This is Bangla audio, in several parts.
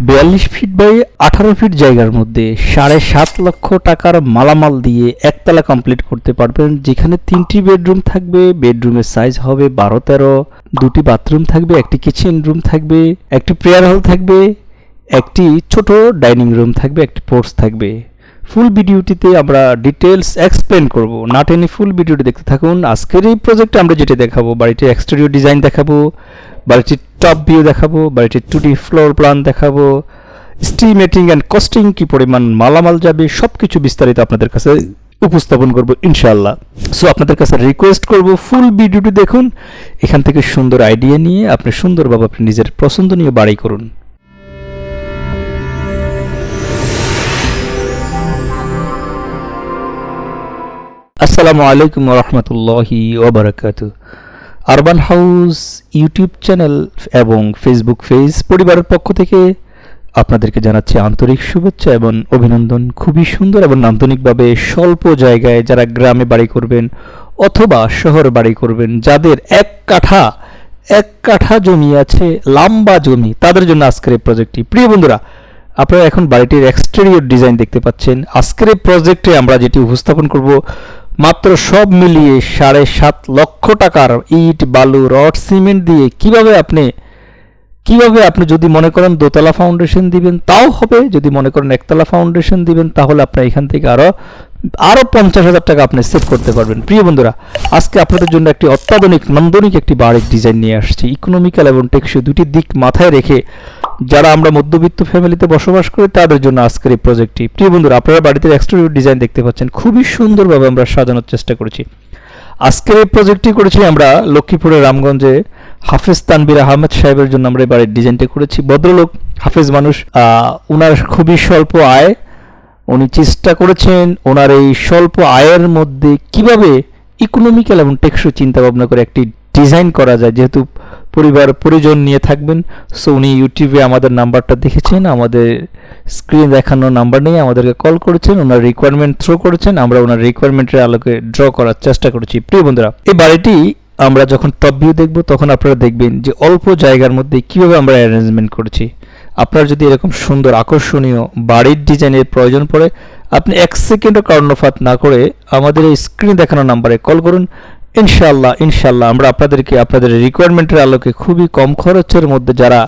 42 ফিট বাই 18 ফিট জায়গার মধ্যে 7.5 লক্ষ টাকার মালামাল দিয়ে একতলা কমপ্লিট করতে পারবেন, যেখানে 3টি বেডরুম থাকবে। বেডরুমের সাইজ হবে 12-13, 2টি বাথরুম থাকবে, একটি কিচেন রুম থাকবে, একটি প্রেয়ার হল থাকবে, একটি ছোট ডাইনিং রুম থাকবে, একটি পোর্চ থাকবে। ফুল ভিডিওটিতে আমরা ডিটেলস এক্সপ্লেন করব, না টেনে ফুল ভিডিওটি দেখতে থাকুন। আজকের এই প্রজেক্টে আমরা যেটা দেখাবো, বাড়িটির এক্সটেরিয়র ডিজাইন দেখাবো, বাড়িটির টপ ভিউ দেখাবো, বাড়িটির 2D ফ্লোর প্ল্যান দেখাবো, স্টিমেটিং অ্যান্ড কস্টিং কি পরিমাণ মালামাল যাবে সবকিছু বিস্তারিত আপনাদের কাছে উপস্থাপন করব ইনশাআল্লাহ। সো আপনাদের কাছে রিকোয়েস্ট করব ফুল ভিডিওটি দেখুন, এখান থেকে সুন্দর আইডিয়া নিয়ে আপনি সুন্দরভাবে আপনি নিজের পছন্দনীয় বাড়ি করুন। আসসালামু আলাইকুম ওয়া রাহমাতুল্লাহি ওয়া বারাকাতুহু। আরবান হাউস ইউটিউব চ্যানেল এবং ফেসবুক পেজ পরিবারের পক্ষ থেকে আপনাদেরকে জানাচ্ছি আন্তরিক শুভেচ্ছা এবং অভিনন্দন। খুবই সুন্দর এবং নান্দনিকভাবে স্বল্প জায়গায় যারা গ্রামে বাড়ি করবেন অথবা শহরে বাড়ি করবেন, যাদের এক কাঠা জমি আছে, লম্বা জমি, তাদের জন্য আজকের এই প্রজেক্টটি। প্রিয় বন্ধুরা, আপনারা এখন বাড়িটির এক্সটেরিয়র ডিজাইন দেখতে পাচ্ছেন। আজকের এই প্রজেক্টে আমরা যেটি উপস্থাপন করব, মাত্র সব মিলিয়ে 7.5 লক্ষ টাকার ইট, বালু, রড, সিমেন্ট দিয়ে কিভাবে আপনি যদি মনে করেন দোতলা ফাউন্ডেশন দিবেন তাও হবে, যদি মনে করেন একতলা ফাউন্ডেশন দিবেন তাহলে আপনি এখান থেকে আরো 50,000 টাকা আপনি সেভ করতে পারবেন। প্রিয় বন্ধুরা, আজকে আপনাদের জন্য একটি অত্যাধুনিক নান্দনিক একটি বাড়ির ডিজাইন নিয়ে আসছি। ইকোনমিক্যাল এবং টেকসই দুটি দিক মাথায় রেখে যারা আমরা মধ্যবিত্ত ফ্যামিলিতে বসবাস করি তাদের জন্য আজকের এই প্রজেক্টটি। প্রিয় বন্ধুরা, আপনারা বাড়িতে এক্সটেরিয়র ডিজাইন দেখতে পাচ্ছেন, খুবই সুন্দরভাবে আমরা সাজানোর চেষ্টা করেছি। আজকের এই প্রজেক্টটি করেছি আমরা লক্ষ্মীপুরের রামগঞ্জে হাফেজ তানবীর আহমেদ সাহেবের জন্য আমরা এই বাড়ির ডিজাইনটা করেছি। ভদ্রলোক, হাফেজ মানুষ, ওনার খুবই স্বল্প আয়। উনি চেষ্টা করেছেন ওনার এই স্বল্প আয়ের মধ্যে কিভাবে ইকোনমিক্যাল এবং টেকসই চিন্তা ভাবনা করে একটি ডিজাইন করা যায়, যেহেতু পরিজন নিয়ে থাকবেন। সো উনি ইউটিউবে আমাদের নাম্বারটা দেখেছেন, আমাদের স্ক্রিনে দেখানো নাম্বার নিয়ে আমাদেরকে কল করেছেন, ওনার রিকোয়ারমেন্ট থ্রো করেছেন, আমরা ওনার রিকোয়ারমেন্টের আলোকে ড্র করার চেষ্টা করেছি। প্রিয় বন্ধুরা, এই বাড়িটি আমরা যখন টপ ভিউ দেখব তখন আপনারা দেখবেন যে অল্প জায়গার মধ্যে কিভাবে আমরা অ্যারেঞ্জমেন্ট করেছি। আপনার যদি এরকম সুন্দর আকর্ষণীয় বাড়ির ডিজাইনের প্রয়োজন পড়ে, আপনি 1 সেকেন্ডও কর্ণপাত না করে আমাদের এই স্ক্রিনে দেখানো নাম্বারে কল করুন। ইনশাআল্লাহ আমরা আপনাদেরকে আপনাদের রিকোয়ারমেন্টের আলোকে খুবই কম খরচের মধ্যে যারা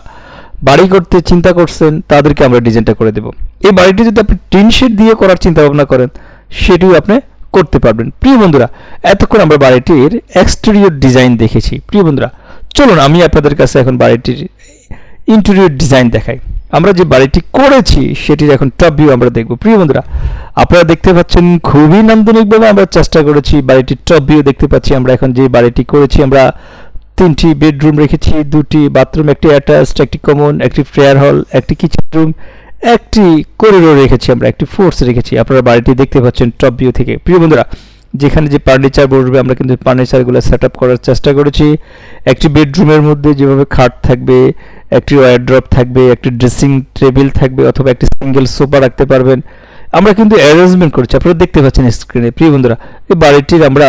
বাড়ি করতে চিন্তা করছেন তাদেরকে আমরা ডিজাইনটা করে দেব। এই বাড়িটি যদি আপনি টিন শেড দিয়ে করার চিন্তা ভাবনা করেন সেটিও আপনি করতে পারবেন। প্রিয় বন্ধুরা, এতক্ষণ আমরা বাড়িটির এক্সটেরিয়র ডিজাইন দেখেছি। প্রিয় বন্ধুরা, চলুন আমি আপনাদের কাছে এখন বাড়িটির ইন্টেরিয়র ডিজাইন দেখাই। আমরা যে বাড়িটি করেছি সেটির এখন টপ ভিউ আমরা দেখব। প্রিয় বন্ধুরা, আপনারা দেখতে পাচ্ছেন খুবই নান্দনিকভাবে আমরা চেষ্টা করেছি বাড়িটির টপ ভিউ দেখতে পাচ্ছি। আমরা এখন যে বাড়িটি করেছি, আমরা 3টি বেডরুম রেখেছি, 2টি বাথরুম, একটি অ্যাটাচড, একটি কমন, একটি প্রেয়ার হল, একটি কিচেন রুম, একটি করিডোর রেখেছি, আমরা একটি ফোর্স রেখেছি। আপনারা বাড়িটি দেখতে পাচ্ছেন টপ ভিউ থেকে। প্রিয় বন্ধুরা, যেখানে যে ফার্নিচার বসবে আমরা কিন্তু ফার্নিচারগুলো সেট আপ করার চেষ্টা করেছি। একটি বেডরুমের মধ্যে যেভাবে খাট থাকবে, একটি ওয়ারড্রপ থাকবে, একটি ড্রেসিং টেবিল থাকবে, অথবা একটি সিঙ্গেল সোফা রাখতে পারবেন, আমরা কিন্তু অ্যারেঞ্জমেন্ট করেছি। আপনারা দেখতে পাচ্ছেন স্ক্রিনে। প্রিয় বন্ধুরা, এই বাড়িটির আমরা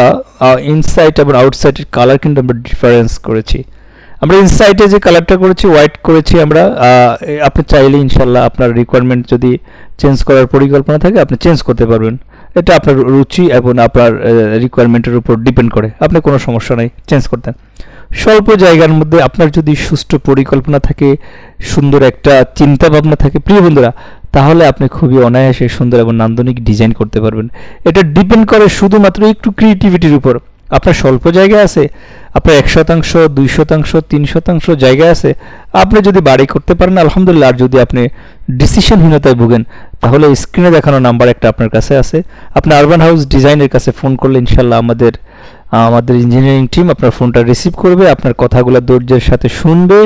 ইনসাইড এবং আউটসাইডের কালার কিন্তু আমরা ডিফারেন্স করেছি। আমরা ইনসাইডে যে কালারটা করেছি হোয়াইট করেছি আমরা। আপনি চাইলে ইনশাল্লাহ আপনার রিকোয়ারমেন্ট যদি চেঞ্জ করার পরিকল্পনা থাকে আপনি চেঞ্জ করতে পারবেন। এটা আপনার রুচি এবং আপনার রিকোয়ারমেন্টের উপর ডিপেন্ড করে, আপনি কোনো সমস্যা নেই চেঞ্জ করতেন। স্বল্প জায়গার মধ্যে আপনার যদি সুষ্ঠু পরিকল্পনা থাকে, সুন্দর একটা চিন্তা ভাবনা থাকে, প্রিয় বন্ধুরা, তাহলে আপনি খুবই অনায়াসে সুন্দর এবং নান্দনিক ডিজাইন করতে পারবেন। এটা ডিপেন্ড করে শুধুমাত্র একটু ক্রিয়েটিভিটির উপর। আপনার স্বল্প জায়গা আছে, আপনার 1%, 2%, 3% জায়গা আছে, আপনি যদি বাড়ি করতে পারেন আলহামদুলিল্লাহ। আর যদি আপনি ডিসিশনহীনতায় ভুগেন তাহলে স্ক্রিনে দেখানো নাম্বার একটা আপনার কাছে আছে। আপনি আরবান হাউস ডিজাইনের কাছে ফোন করলে ইনশাল্লাহ আমাদের ইঞ্জিনিয়ারিং টিম আপনার ফোনটা রিসিভ করবে, আপনার কথাগুলো ধৈর্যের সাথে শুনবে,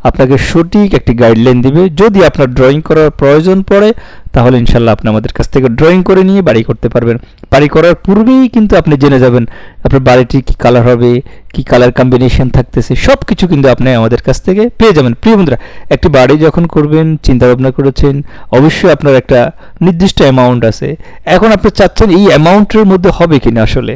আপনাকে সঠিক একটি গাইডলাইন দিবে। যদি আপনার ড্রয়িং করার প্রয়োজন পড়ে তাহলে ইনশাল্লাহ আপনি আমাদের কাছ থেকে ড্রয়িং করে নিয়ে বাড়ি করতে পারবেন। বাড়ি করার পূর্বেই কিন্তু আপনি জেনে যাবেন আপনার বাড়িটি কী কালার হবে, কী কালার কম্বিনেশন থাকতেছে, সব কিছু কিন্তু আপনি আমাদের কাছ থেকে পেয়ে যাবেন। প্রিয় বন্ধুরা, একটি বাড়ি যখন করবেন চিন্তা ভাবনা করেছেন, অবশ্যই আপনার একটা নির্দিষ্ট অ্যামাউন্ট আছে। এখন আপনি চাচ্ছেন এই অ্যামাউন্টের মধ্যে হবে কিনা, আসলে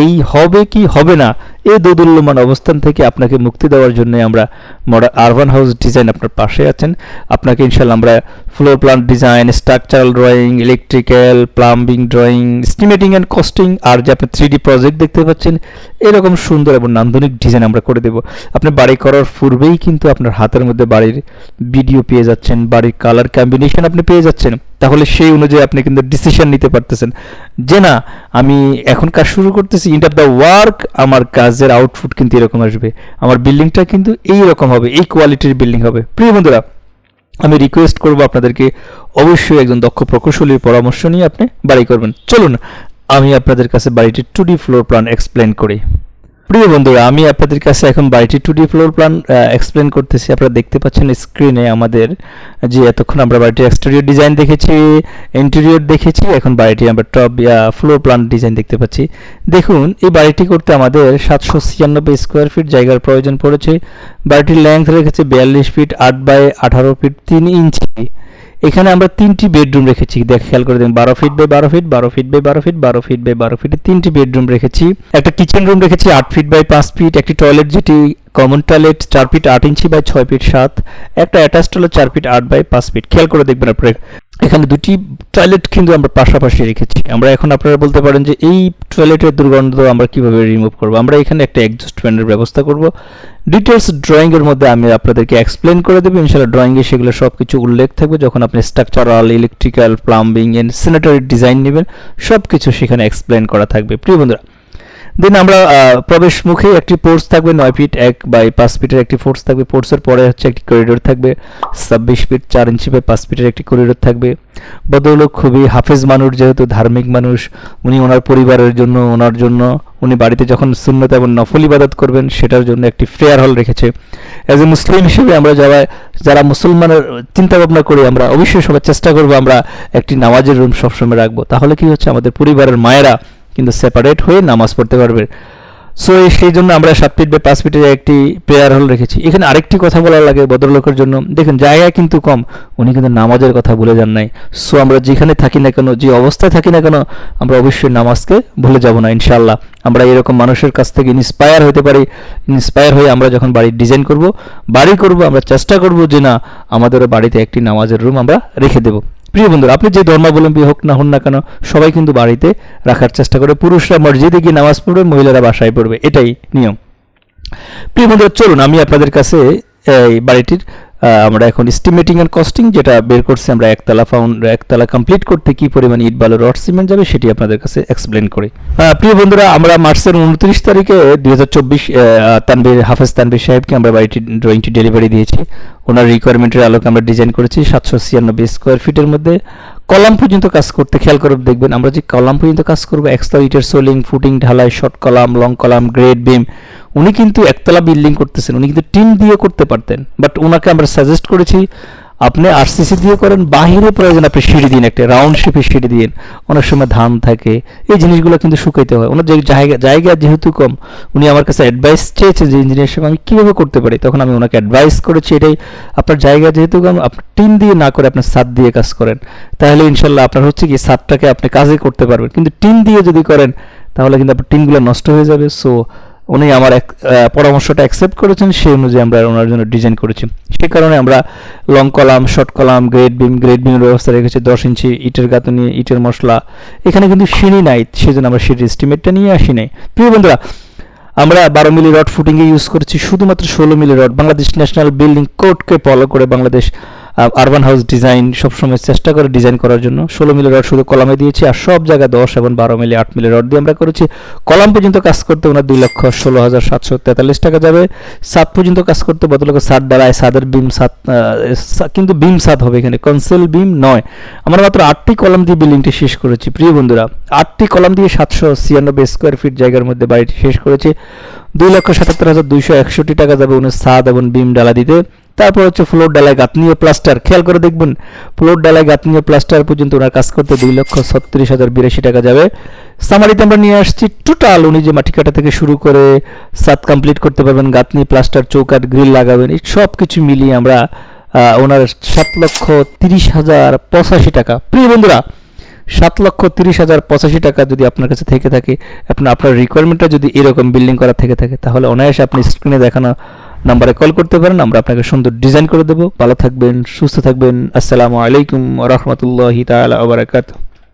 এই হবে কি হবে না, এই দোদুল্যমান অবস্থান থেকে আপনাকে মুক্তি দেওয়ার জন্য আমরা মডার্ন আরবান হাউস ডিজাইন আপনার পাশে আছেন। আপনাকে ইনশাল্লাহ আমরা floor plan design, structural drawing, electrical, plumbing drawing, estimating and costing, আর যে আপনি 3D প্রজেক্ট দেখতে পাচ্ছেন এরকম সুন্দর এবং নান্দনিক ডিজাইন আমরা করে দেব। আপনি বাড়ি করার পূর্বেই কিন্তু আপনার হাতের মধ্যে বাড়ির ভিডিও পেয়ে যাচ্ছেন, বাড়ির কালার কম্বিনেশন আপনি পেয়ে যাচ্ছেন। তাহলে সেই অনুযায়ী আপনি কিন্তু ডিসিশন নিতে পারতেছেন যে না, আমি এখন কাজ শুরু করতেছি, এন্ড অফ দ্য ওয়ার্ক আমার কাজের আউটপুট কিন্তু এরকম আসবে, আমার বিল্ডিংটা কিন্তু এই রকম হবে, এই কোয়ালিটির বিল্ডিং হবে। প্রিয় বন্ধুরা, আমি রিকোয়েস্ট করব আপনাদেরকে অবশ্যই একজন দক্ষ প্রকৌশলীর পরামর্শ নিয়ে আপনি বাড়ি করবেন। চলুন আমি আপনাদের কাছে বাড়িটির 2D ফ্লোর প্ল্যান এক্সপ্লেন করি। প্রিয় বন্ধুরা, আমি আপনাদের কাছে এখন বাড়িটির 2D ফ্লোর প্ল্যান এক্সপ্লেন করতেছি। আপনারা দেখতে পাচ্ছেন স্ক্রিনে আমাদের যে এতক্ষণ আমরা বাড়িটির এক্সটেরিয়র ডিজাইন দেখেছি, ইন্টেরিয়র দেখেছি, এখন বাড়িটি আমরা টপ ফ্লোর প্ল্যান ডিজাইন দেখতে পাচ্ছি। দেখুন, এই বাড়িটি করতে আমাদের 796 স্কোয়ার ফিট জায়গার প্রয়োজন পড়েছে। বাড়িটির লেন্থ রেখেছে 42 ফিট 8 বাই 18 ফিট 3 ইঞ্চি। এখানে আমরা 3টি বেডরুম রেখেছি, খেয়াল করে দেখুন, 12 feet by 12 feet, 12 feet by 12 feet, 12 feet by 12 ফিটে 3টি বেডরুম রেখেছি। একটা কিচেন রুম রেখেছি 8 ফিট বাই 5 ফিট, একটি টয়লেট যেটি common toilet 4 feet 8 inch by 6 feet 7, একটা attach toilet 4 feet 8 by 5 feet. খেয়াল করে দেখবেন আপনারা, এখানে দুটি টয়লেট কিন্তু আমরা পাশাপাশি রেখেছি। আমরা এখন আপনারা বলতে পারেন যে এই টয়লেটের দুর্গন্ধ আমরা কিভাবে রিমুভ করব। আমরা এখানে একটা এক্সস্ট ফ্যানের ব্যবস্থা করব। ডিটেলস ড্রয়িং এর মধ্যে আমি আপনাদেরকে এক্সপ্লেন করে দেব ইনশাআল্লাহ। ড্রয়িং এ সেগুলো সবকিছু উল্লেখ থাকবে। যখন আপনি structural, electrical, plumbing and sanitary design নেবেন, সবকিছু সেখানে এক্সপ্লেন করা থাকবে। প্রিয় বন্ধুরা, দেন আমরা প্রবেশ মুখে একটি পোর্চ থাকবে 9 ফিট 1 বাই 5 ফিটের একটি পোর্চ থাকবে। পোর্চের পরে হচ্ছে একটি করিডোর থাকবে 26 ফিট 4 ইঞ্চি বাই 5 ফিটের একটি করিডোর থাকবে। ভদ্রলোক খুবই হাফেজ মানুষ, যেহেতু ধার্মিক মানুষ, উনি ওনার পরিবারের জন্য, ওনার জন্য উনি বাড়িতে যখন সুন্নত এবং নফল ইবাদত করবেন সেটার জন্য একটি প্রেয়ার হল রেখেছে। অ্যাজ এ মুসলিম হিসেবে আমরা যারা মুসলমানের চিন্তা ভাবনা করি, আমরা অবশ্যই সবাই চেষ্টা করবো আমরা একটি নামাজের রুম সবসময় রাখবো। তাহলে কি হচ্ছে, আমাদের পরিবারের মায়েরা কিন্তু সেপারেট হয়ে নামাজ পড়তে পারবে। সো সেই জন্য আমরা 7 ফিট বাই 5 ফিটের একটি প্রেয়ার হল রেখেছি। এখানে আরেকটি কথা বলা লাগে ভদ্রলোকের জন্য, দেখেন জায়গা কিন্তু কম, উনি কিন্তু নামাজের কথা ভুলে যান নাই। সো আমরা যেখানে থাকি না কেন, যে অবস্থায় থাকি না কেন, আমরা অবশ্যই নামাজকে ভুলে যাব না ইনশাআল্লাহ। আমরা এরকম মানুষের কাছ থেকে ইন্সপায়ার হতে পারি। ইন্সপায়ার হয়ে আমরা যখন বাড়ির ডিজাইন করব, আমরা চেষ্টা করব যে না, আমাদেরও বাড়িতে একটি নামাজের রুম আমরা রেখে দেব। প্রিয় বন্ধুরা, আপনি যে ধর্মাবলম্বী হোক না হন না কেন, সবাই কিন্তু বাড়িতে রাখার চেষ্টা করে। পুরুষরা মসজিদে গিয়ে নামাজ পড়বে, মহিলারা বাসায় পড়বে, এটাই নিয়ম। প্রিয় বন্ধুরা, চলুন আমি আপনাদের কাছে এই বাড়িটির আমরা এখন এস্টিমেটিং এন্ড কস্টিং যেটা বের করছি, আমরা একতলা কমপ্লিট করতে কি পরিমাণ ইট, বালু, রড, সিমেন্ট যাবে সেটি আপনাদের কাছে এক্সপ্লেন করি। প্রিয় বন্ধুরা, আমরা মার্চের 29 তারিখে 2024 হাফেজ তানভীর সাহেবকে আমরা বাড়িটির ড্রয়িংটি ডেলিভারি দিয়েছি। ওনার রিকোয়ারমেন্টের আলোকে আমরা ডিজাইন করেছি 796 স্কোয়ার ফিটের মধ্যে। কলাম পর্যন্ত কাজ করতে খেয়াল করে দেখবেন, আমরা যে কলাম পর্যন্ত কাজ করবো, একতলা ইটের সোলিং, ফুটিং, ঢালাই, short column, long column, grade beam. উনি কিন্তু একতলা বিল্ডিং করতেছেন, উনি কিন্তু টিন দিয়ে করতে পারতেন, বাট ওনাকে আমরা সাজেস্ট করেছি আপনি আরসিসি দিয়ে করেন, বাহিরে প্রয়োজন আপনি সিঁড়ি দিন, একটা রাউন্ড শেপে সিঁড়ি দিন। অনেক সময় ধান থাকে, এই জিনিসগুলো কিন্তু শুকাইতে হয়। ওনার যে জায়গা যেহেতু কম, উনি আমার কাছে অ্যাডভাইস চেয়েছেন যে ইঞ্জিনিয়ার সাহেব আমি কীভাবে করতে পারি। তখন আমি ওনাকে অ্যাডভাইস করেছি এটাই, আপনার জায়গা যেহেতু কম, আপনি টিন দিয়ে না করে আপনার ছাদ দিয়ে কাজ করেন, তাহলে ইনশাল্লাহ আপনার হচ্ছে কি ছাদটাকে আপনি কাজে করতে পারবেন। কিন্তু টিন দিয়ে যদি করেন তাহলে কিন্তু আপনার টিনগুলো নষ্ট হয়ে যাবে। সো উনি আমার পরামর্শটা অ্যাকসেপ্ট করেছেন, সেই অনুযায়ী আমরা ওনার জন্য ডিজাইন করেছি। সেই কারণে আমরা long column, short column, grade বিমের ব্যবস্থা রেখেছি। 10 ইঞ্চি ইটের গাঁথনি, ইটের মশলা। এখানে কিন্তু সিঁড়ি নাই, সেজন্য আমরা সিঁড়ির এস্টিমেটটা নিয়ে আসি নাই। প্রিয় বন্ধুরা, আমরা 12 মিলি রড ফুটিংয়ে ইউজ করেছি, শুধুমাত্র 16 milli rod. Bangladesh national building কোডকে ফলো করে বাংলাদেশ আরবান হাউস ডিজাইন সবসময় চেষ্টা করে ডিজাইন করার জন্য 16 মিলি রড শুধু কলামে দিয়েছি, আর সব জায়গায় 10 এবং 12 মিলি 8 মিলি রড দিয়ে আমরা করেছি। কলাম পর্যন্ত কাজ করতে ওনার 2,16,743 টাকা যাবে। ছাদ পর্যন্ত কাজ করতে ভদ্রলোকের ছাদ ডালায়, ছাদের বিম ছাদ, কিন্তু বিম ছাদ হবে, এখানে কনসেল বিম নয়। আমরা মাত্র 8টি কলাম দিয়ে বিল্ডিংটি শেষ করেছি। প্রিয় বন্ধুরা, 8টি কলাম দিয়ে 796 স্কোয়ার ফিট জায়গার মধ্যে বাড়িটি শেষ করেছি। 2,77,261 টাকা যাবে উনি ছাদ এবং বিম ডালা দিতে। তারপর হচ্ছে ফ্লোর ডালাই, গাঁথনি ও প্লাস্টার। খেয়াল করে দেখবেন, ফ্লোর ডালাই, গাঁথনি ও প্লাস্টার পর্যন্ত ওনার কাজ করতে 2,36,082 টাকা যাবে। সামারিতে আমরা নিয়ে আসছি টোটাল উনি যে মাটি কাটা থেকে শুরু করে ছাদ কমপ্লিট করতে পারবেন, গাঁথনি, প্লাস্টার, চৌকাঠ, গ্রিল লাগাবেন, এই সব কিছু মিলিয়ে আমরা ওনার 7,30,085 টাকা। প্রিয় বন্ধুরা, 7,30,085 টাকা যদি আপনার কাছে থেকে থাকে, আপনার রিকোয়ারমেন্টটা যদি এরকম বিল্ডিং করা থেকে থাকে, তাহলে অনায়াসে আপনি স্ক্রিনে দেখানো নাম্বারে কল করতে পারেন। আমরা আপনাকে সুন্দর ডিজাইন করে দেবো। ভালো থাকবেন, সুস্থ থাকবেন। আসসালামু আলাইকুম ওয়া রাহমাতুল্লাহি তাআলা ওয়া বারাকাতুহু।